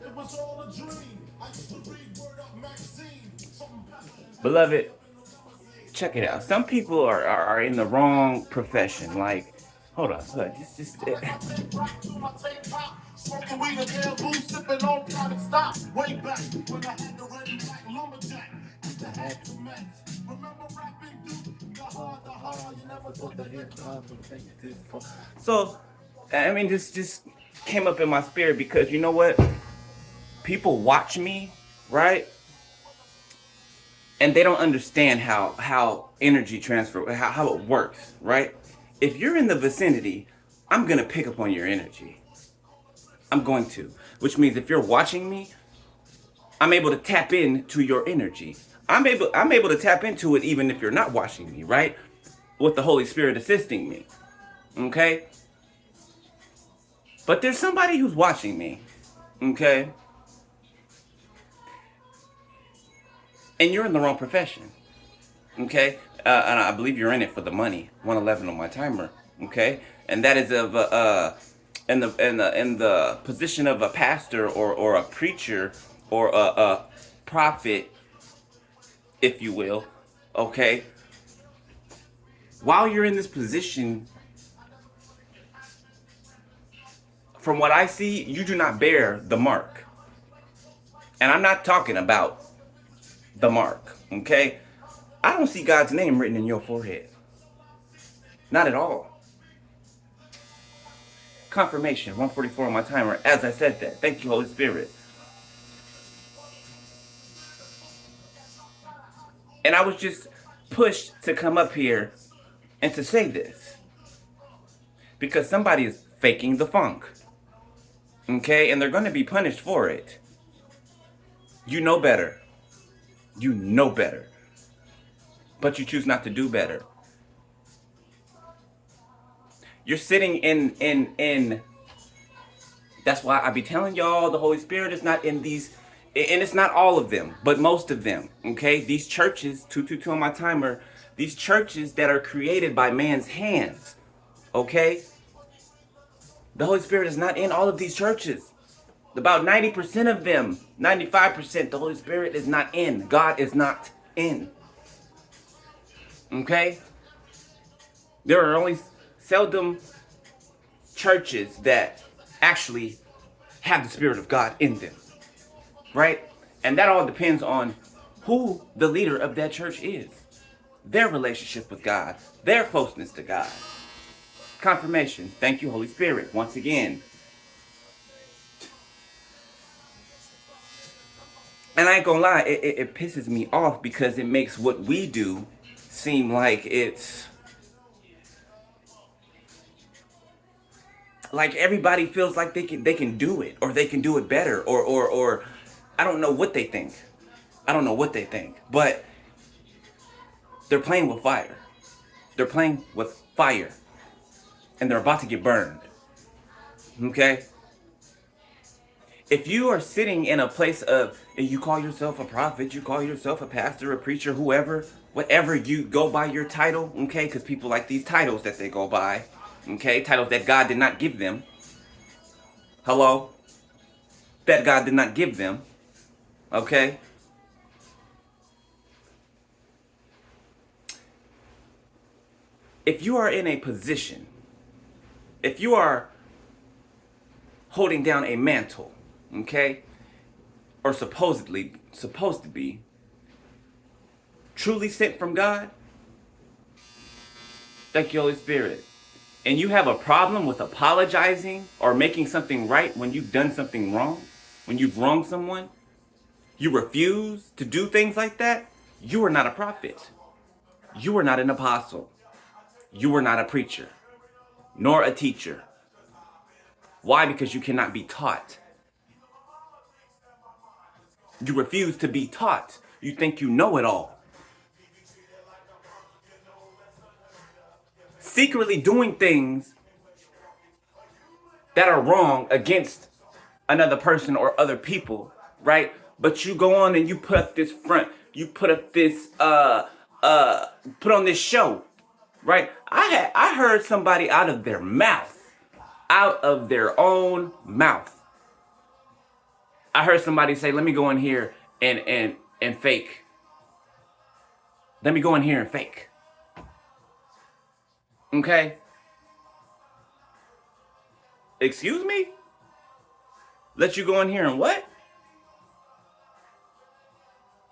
It was all a dream. I used to read Word Up magazine. Beloved, check it out. Some people are in the wrong profession. Like, hold on, look, just Smoking weed and bamboo, sipping on private stock. Way back when I had the red and black lumberjack. The hat to match. Remember rapping Duke? The hard, you never thought that hip hop would take this far. so. I mean, just came up in my spirit because you know what? People watch me, right? And they don't understand how energy transfer, how it works, right? If you're in the vicinity, I'm gonna pick up on your energy. I'm going to, which means if you're watching me, I'm able to tap into your energy. I'm able to tap into it even if you're not watching me, right? With the Holy Spirit assisting me. Okay? But there's somebody who's watching me. Okay? And you're in the wrong profession. Okay? And I believe you're in it for the money. 111 on my timer. Okay? And that is of in the position of a pastor or a preacher or a prophet, if you will. Okay? While you're in this position, from what I see, you do not bear the mark. And I'm not talking about the mark, okay? I don't see God's name written in your forehead. Not at all. Confirmation, 144 on my timer, as I said that. Thank you, Holy Spirit. And I was just pushed to come up here and to say this. Because somebody is faking the funk. Okay? And they're going to be punished for it. You know better. You know better. But you choose not to do better. You're sitting in that's why I be telling y'all the Holy Spirit is not in these, and it's not all of them, but most of them. Okay? These churches, 222 on my timer, these churches that are created by man's hands. Okay? The Holy Spirit is not in all of these churches. About 90% of them, 95%, the Holy Spirit is not in. God is not in. Okay? There are only seldom churches that actually have the Spirit of God in them. Right? And that all depends on who the leader of that church is. Their relationship with God. Their closeness to God. Confirmation. Thank you, Holy Spirit. Once again. And I ain't gonna lie, it pisses me off because it makes what we do seem like it's like everybody feels like they can do it or they can do it better or I don't know what they think. I don't know what they think. But they're playing with fire. They're playing with fire. And they're about to get burned. Okay? If you are sitting in a place of, and you call yourself a prophet, you call yourself a pastor, a preacher, whoever, whatever you go by your title, okay? Because people like these titles that they go by, okay? Titles that God did not give them. Hello? That God did not give them, okay? If you are in a position, if you are holding down a mantle, okay, or supposed to be truly sent from God, thank you, Holy Spirit, and you have a problem with apologizing or making something right when you've done something wrong, when you've wronged someone, you refuse to do things like that, you are not a prophet. You are not an apostle. You are not a preacher, nor a teacher. Why? Because you cannot be taught. You refuse to be taught. You think you know it all. Secretly doing things that are wrong against another person or other people, right? But you go on and you put up this front, you put up this put on this show, right? I heard somebody out of their mouth, out of their own mouth. I heard somebody say, let me go in here and fake. Let me go in here and fake. Okay? Excuse me? Let you go in here and what?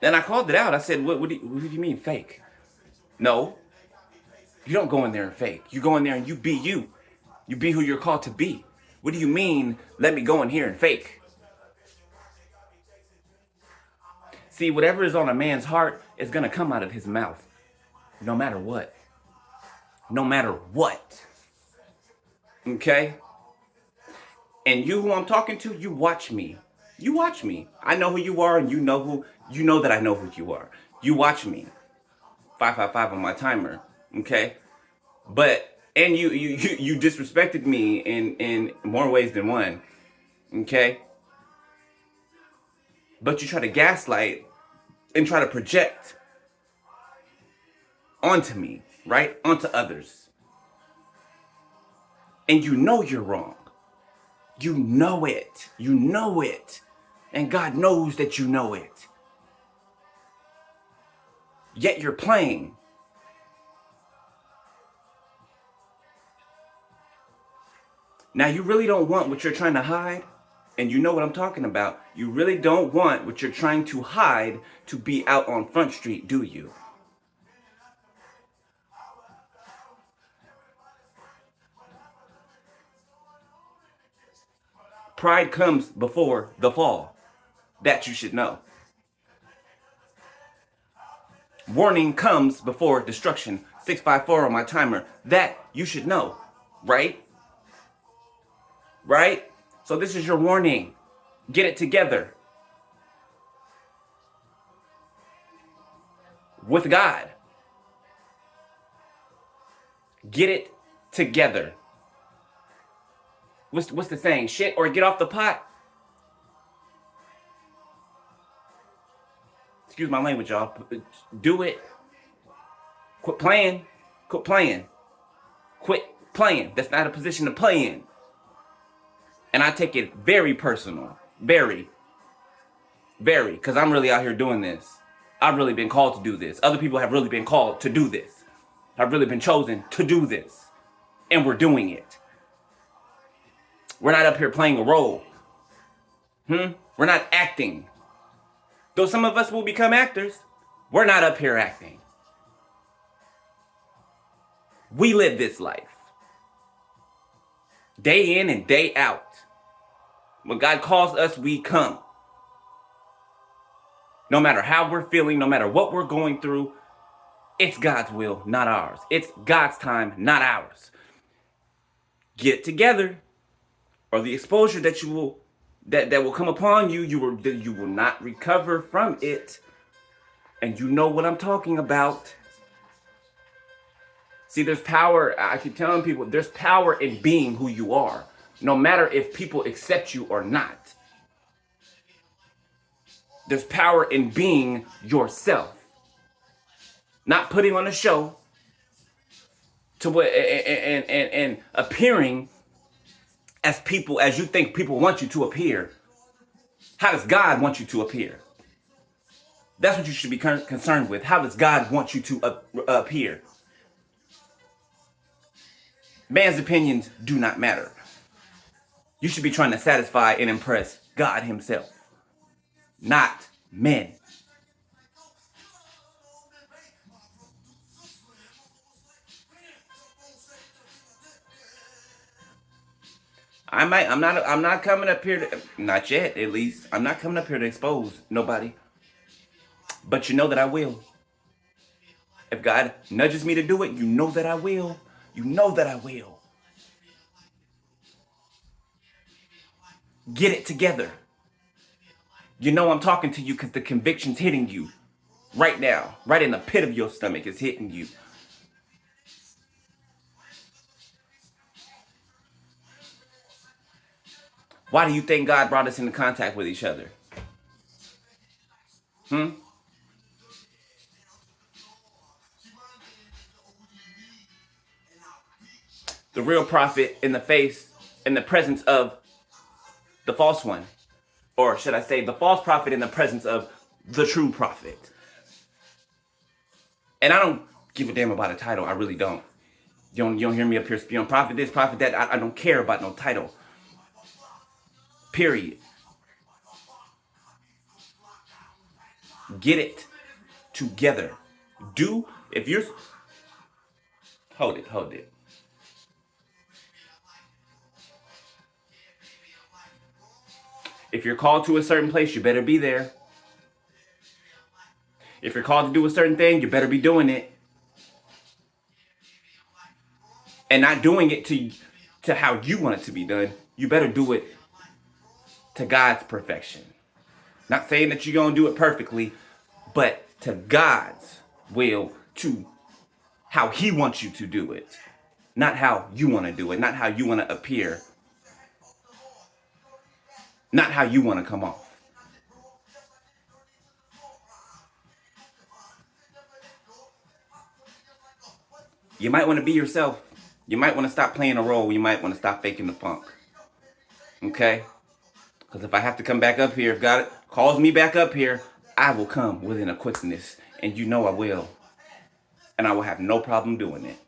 And I called it out. I said, what do you mean fake? No. You don't go in there and fake. You go in there and you be you. You be who you're called to be. What do you mean, let me go in here and fake? See, whatever is on a man's heart is going to come out of his mouth. No matter what. No matter what. Okay? And you who I'm talking to, you watch me. You watch me. I know who you are and you know that I know who you are. You watch me. 555 on my timer. Okay? But, and you disrespected me in more ways than one. Okay? But you try to gaslight and try to project onto me, right? Onto others. And you know you're wrong. You know it. You know it. And God knows that you know it. Yet you're playing. Now you really don't want what you're trying to hide. And you know what I'm talking about. You really don't want what you're trying to hide to be out on Front Street, do you? Pride comes before the fall. That you should know. Warning comes before destruction. 654 on my timer. That you should know. Right? Right? So this is your warning. Get it together. With God. Get it together. What's the saying? Shit or get off the pot? Excuse my language, y'all. Do it. Quit playing. Quit playing. Quit playing. That's not a position to play in. And I take it very personal. Very. Very. Because I'm really out here doing this. I've really been called to do this. Other people have really been called to do this. I've really been chosen to do this. And we're doing it. We're not up here playing a role. We're not acting. Though some of us will become actors, we're not up here acting. We live this life. Day in and day out. When God calls us, we come. No matter how we're feeling, no matter what we're going through, it's God's will, not ours. It's God's time, not ours. Get together, or the exposure that you will that will come upon you, you will not recover from it. And you know what I'm talking about. See, there's power. I keep telling people, there's power in being who you are, no matter if people accept you or not. There's power in being yourself, not putting on a show and appearing as you think people want you to appear. How does God want you to appear? That's what you should be concerned with. How does God want you to appear? Man's opinions do not matter. You should be trying to satisfy and impress God himself, not men. I'm not coming up here to, not yet at least. I'm not coming up here to expose nobody. But you know that I will. If God nudges me to do it, you know that I will. You know that I will. Get it together. You know I'm talking to you because the conviction's hitting you right now. Right in the pit of your stomach is hitting you. Why do you think God brought us into contact with each other? The real prophet in the face in the presence of the false one. Or should I say the false prophet in the presence of the true prophet. And I don't give a damn about a title. I really don't. You don't hear me up here spewing prophet this, prophet that. I don't care about no title. Period. Get it together. If you're... Hold it. If you're called to a certain place, you better be there. If you're called to do a certain thing, you better be doing it. And not doing it to how you want it to be done. You better do it to God's perfection. Not saying that you're going to do it perfectly, but to God's will, to how he wants you to do it. Not how you want to do it, not how you want to appear. Not how you want to come off. You might want to be yourself. You might want to stop playing a role. You might want to stop faking the funk. Okay? Because if I have to come back up here, if God calls me back up here, I will come within a quickness. And you know I will. And I will have no problem doing it.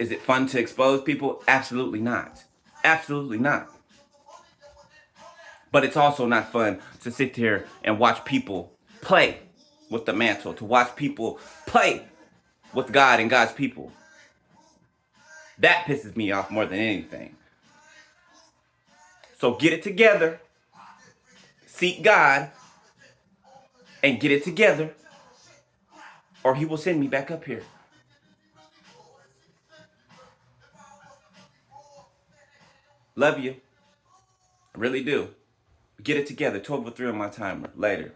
Is it fun to expose people? Absolutely not. Absolutely not. But it's also not fun to sit here and watch people play with the mantle. To watch people play with God and God's people. That pisses me off more than anything. So get it together. Seek God. And get it together. Or he will send me back up here. Love you. I really do. Get it together. 12:03 on my timer. Later.